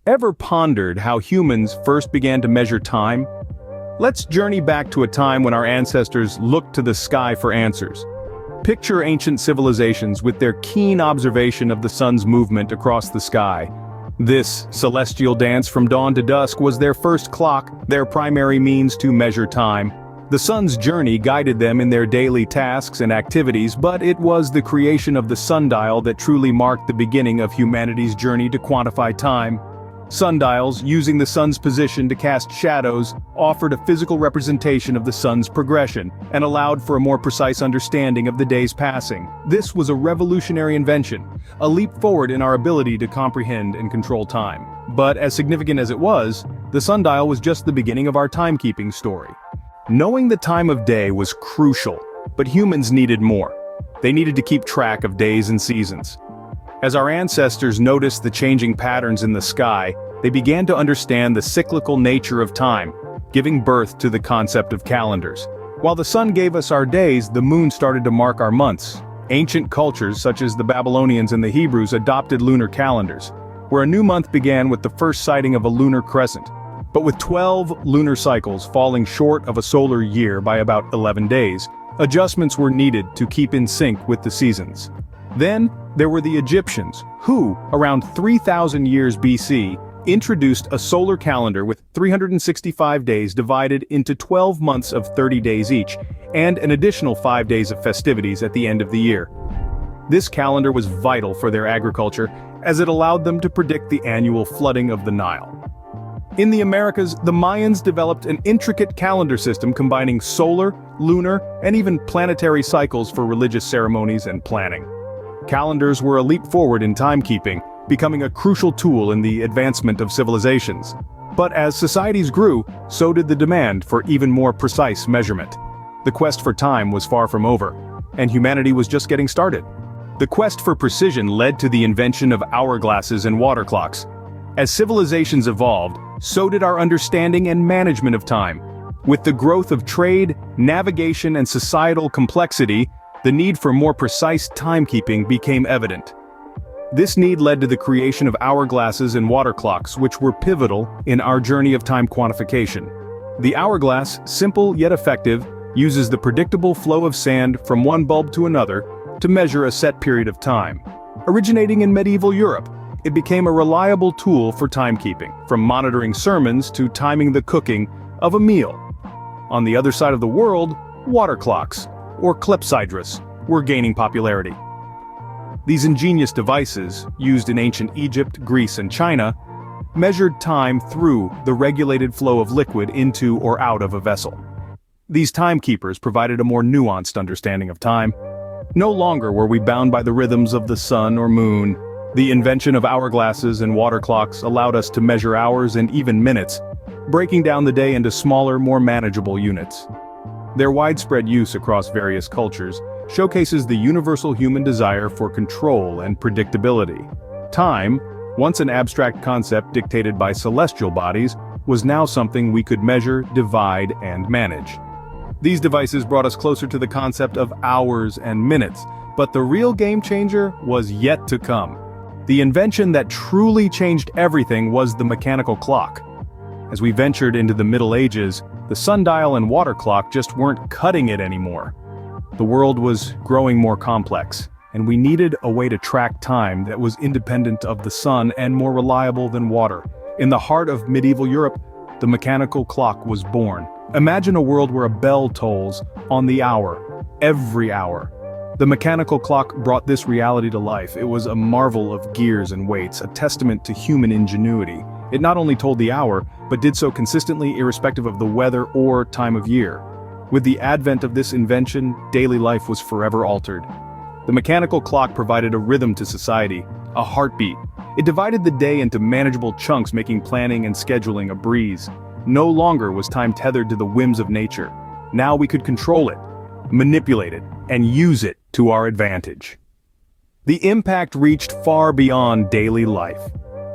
Ever pondered how humans first began to measure time? Let's journey back to a time when our ancestors looked to the sky for answers. Picture ancient civilizations with their keen observation of the sun's movement across the sky. This celestial dance from dawn to dusk was their first clock, their primary means to measure time. The sun's journey guided them in their daily tasks and activities, but it was the creation of the sundial that truly marked the beginning of humanity's journey to quantify time. Sundials, using the sun's position to cast shadows, offered a physical representation of the sun's progression, and allowed for a more precise understanding of the day's passing. This was a revolutionary invention, a leap forward in our ability to comprehend and control time. But as significant as it was, the sundial was just the beginning of our timekeeping story. Knowing the time of day was crucial, but humans needed more. They needed to keep track of days and seasons. As our ancestors noticed the changing patterns in the sky, they began to understand the cyclical nature of time, giving birth to the concept of calendars. While the sun gave us our days, the moon started to mark our months. Ancient cultures such as the Babylonians and the Hebrews adopted lunar calendars, where a new month began with the first sighting of a lunar crescent. But with 12 lunar cycles falling short of a solar year by about 11 days, adjustments were needed to keep in sync with the seasons. Then, there were the Egyptians, who, around 3,000 years BC, introduced a solar calendar with 365 days divided into 12 months of 30 days each, and an additional 5 days of festivities at the end of the year. This calendar was vital for their agriculture, as it allowed them to predict the annual flooding of the Nile. In the Americas, the Mayans developed an intricate calendar system combining solar, lunar, and even planetary cycles for religious ceremonies and planning. Calendars were a leap forward in timekeeping, becoming a crucial tool in the advancement of civilizations. But as societies grew, so did the demand for even more precise measurement. The quest for time was far from over, and humanity was just getting started. The quest for precision led to the invention of hourglasses and water clocks. As civilizations evolved, so did our understanding and management of time. With the growth of trade, navigation, and societal complexity, the need for more precise timekeeping became evident. This need led to the creation of hourglasses and water clocks, which were pivotal in our journey of time quantification. The hourglass, simple yet effective, uses the predictable flow of sand from one bulb to another to measure a set period of time. Originating in medieval Europe, it became a reliable tool for timekeeping, from monitoring sermons to timing the cooking of a meal. On the other side of the world, water clocks, or clepsydras, were gaining popularity. These ingenious devices, used in ancient Egypt, Greece, and China, measured time through the regulated flow of liquid into or out of a vessel. These timekeepers provided a more nuanced understanding of time. No longer were we bound by the rhythms of the sun or moon. The invention of hourglasses and water clocks allowed us to measure hours and even minutes, breaking down the day into smaller, more manageable units. Their widespread use across various cultures showcases the universal human desire for control and predictability. Time, once an abstract concept dictated by celestial bodies, was now something we could measure, divide, and manage. These devices brought us closer to the concept of hours and minutes, but the real game changer was yet to come. The invention that truly changed everything was the mechanical clock. As we ventured into the Middle Ages, the sundial and water clock just weren't cutting it anymore. The world was growing more complex, and we needed a way to track time that was independent of the sun and more reliable than water. In the heart of medieval Europe, the mechanical clock was born. Imagine a world where a bell tolls on the hour, every hour. The mechanical clock brought this reality to life. It was a marvel of gears and weights, a testament to human ingenuity. It not only told the hour, but did so consistently irrespective of the weather or time of year. With the advent of this invention, daily life was forever altered. The mechanical clock provided a rhythm to society, a heartbeat. It divided the day into manageable chunks, making planning and scheduling a breeze. No longer was time tethered to the whims of nature. Now we could control it, manipulate it, and use it to our advantage. The impact reached far beyond daily life.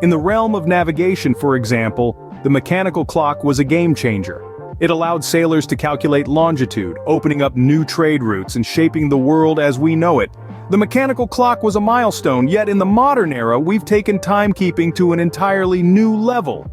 In the realm of navigation, for example, the mechanical clock was a game changer. It allowed sailors to calculate longitude, opening up new trade routes and shaping the world as we know it. The mechanical clock was a milestone, yet in the modern era we've taken timekeeping to an entirely new level.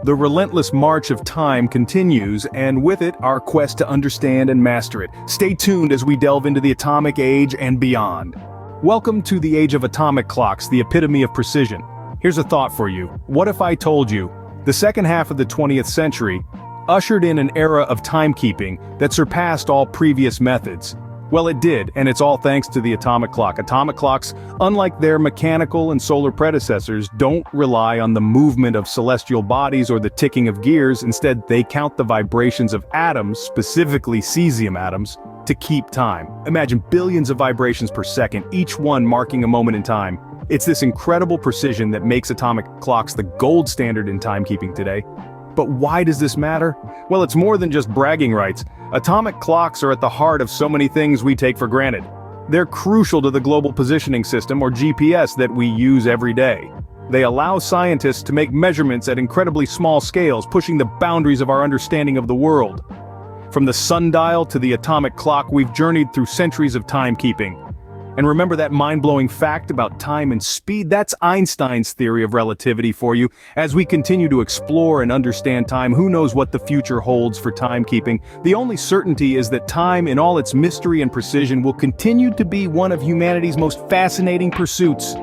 The relentless march of time continues, and with it, our quest to understand and master it. Stay tuned as we delve into the atomic age and beyond. Welcome to the age of atomic clocks, the epitome of precision. Here's a thought for you. What if I told you, the second half of the 20th century ushered in an era of timekeeping that surpassed all previous methods? Well, it did, and it's all thanks to the atomic clock. Atomic clocks, unlike their mechanical and solar predecessors, don't rely on the movement of celestial bodies or the ticking of gears. Instead, they count the vibrations of atoms, specifically cesium atoms, to keep time. Imagine billions of vibrations per second, each one marking a moment in time. It's this incredible precision that makes atomic clocks the gold standard in timekeeping today. But why does this matter? Well, it's more than just bragging rights. Atomic clocks are at the heart of so many things we take for granted. They're crucial to the Global Positioning System, or GPS, that we use every day. They allow scientists to make measurements at incredibly small scales, pushing the boundaries of our understanding of the world. From the sundial to the atomic clock, we've journeyed through centuries of timekeeping. And remember that mind-blowing fact about time and speed? That's Einstein's theory of relativity for you. As we continue to explore and understand time, who knows what the future holds for timekeeping? The only certainty is that time, in all its mystery and precision, will continue to be one of humanity's most fascinating pursuits.